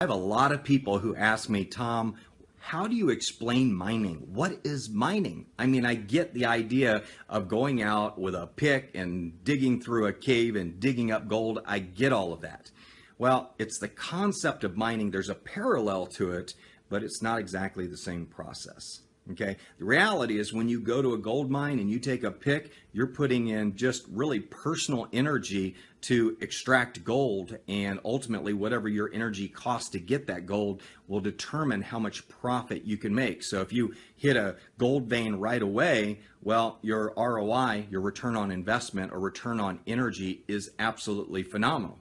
I have a lot of people who ask me, Tom, how do you explain mining? What is mining? I mean, I get the idea of going out with a pick and digging through a cave and digging up gold. I get all of that. Well, it's the concept of mining. There's a parallel to it, but it's not exactly the same process. Okay. The reality is when you go to a gold mine and you take a pick, you're putting in just really personal energy to extract gold, and ultimately whatever your energy costs to get that gold will determine how much profit you can make. So if you hit a gold vein right away, well, your ROI, your return on investment or return on energy is absolutely phenomenal.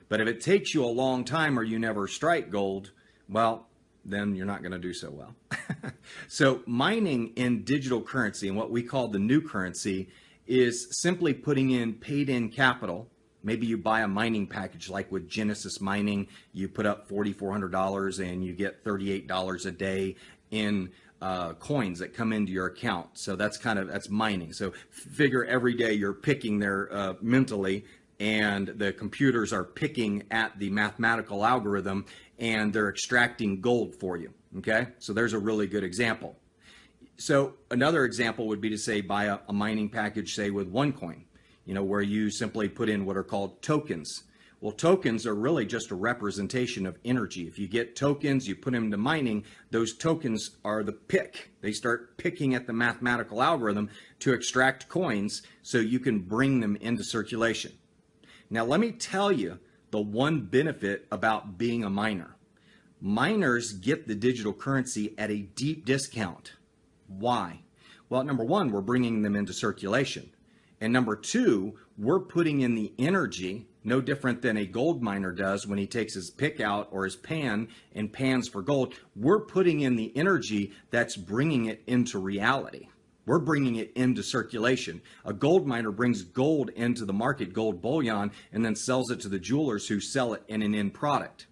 But if it takes you a long time or you never strike gold, well, then you're not going to do so well. So mining in digital currency and what we call the new currency is simply putting in paid-in capital. Maybe you buy a mining package like with Genesis Mining. You put up $4,400 and you get $38 a day in coins that come into your account. So that's mining. So figure every day you're picking there mentally, and the computers are picking at the mathematical algorithm and they're extracting gold for you. Okay, so there's a really good example. So another example would be to say buy a mining package, say with OneCoin, where you simply put in what are called tokens. Well, tokens are really just a representation of energy. If you get tokens, you put them into mining, those tokens are the pick. They start picking at the mathematical algorithm to extract coins so you can bring them into circulation. Now, let me tell you the one benefit about being a miner. Miners get the digital currency at a deep discount. Why? Well, number one, we're bringing them into circulation. And number two, we're putting in the energy, no different than a gold miner does when he takes his pick out or his pan and pans for gold. We're putting in the energy that's bringing it into reality. We're bringing it into circulation. A gold miner brings gold into the market, gold bullion, and then sells it to the jewelers who sell it in an end product.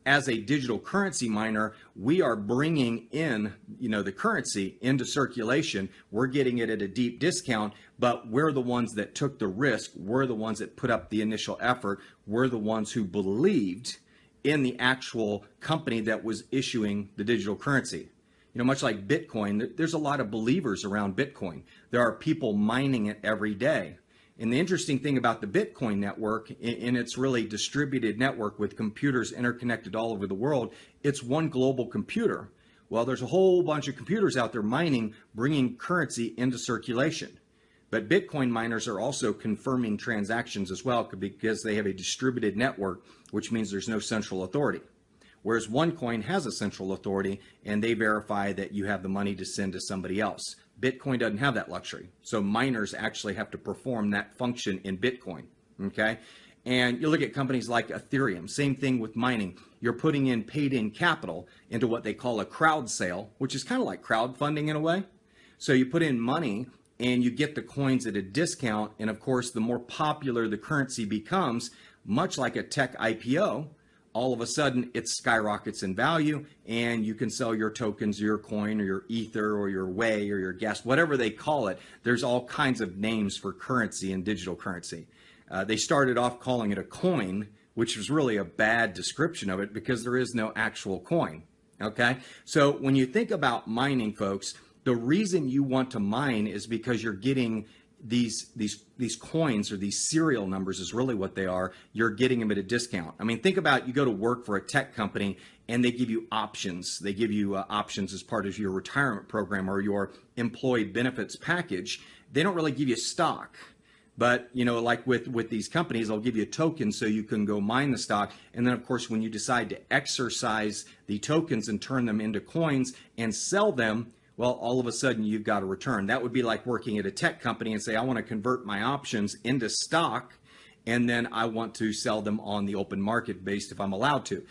As a digital currency miner, we are bringing in, the currency into circulation. We're getting it at a deep discount, but we're the ones that took the risk. We're the ones that put up the initial effort. We're the ones who believed in the actual company that was issuing the digital currency. Much like Bitcoin, there's a lot of believers around Bitcoin. There are people mining it every day. And the interesting thing about the Bitcoin network, in its really distributed network with computers interconnected all over the world, it's one global computer. Well, there's a whole bunch of computers out there mining, bringing currency into circulation. But Bitcoin miners are also confirming transactions as well because they have a distributed network, which means there's no central authority. Whereas OneCoin has a central authority and they verify that you have the money to send to somebody else. Bitcoin doesn't have that luxury. So miners actually have to perform that function in Bitcoin. Okay. And you look at companies like Ethereum, same thing with mining. You're putting in paid-in capital into what they call a crowd sale, which is kind of like crowdfunding in a way. So you put in money and you get the coins at a discount. And of course, the more popular the currency becomes, much like a tech IPO, all of a sudden it skyrockets in value and you can sell your tokens, your coin or your ether or your whey or your gas, whatever they call it. There's all kinds of names for currency and digital currency. They started off calling it a coin, which was really a bad description of it because there is no actual coin. Okay. So when you think about mining, folks, the reason you want to mine is because you're getting these coins, or these serial numbers is really what they are. You're getting them at a discount. I mean, think about, you go to work for a tech company and they give you options. They give you options as part of your retirement program or your employee benefits package. They don't really give you stock. But, like with these companies, they'll give you a token so you can go mine the stock. And then, of course, when you decide to exercise the tokens and turn them into coins and sell them, well, all of a sudden you've got a return. That would be like working at a tech company and say, I want to convert my options into stock, and then I want to sell them on the open market based if I'm allowed to.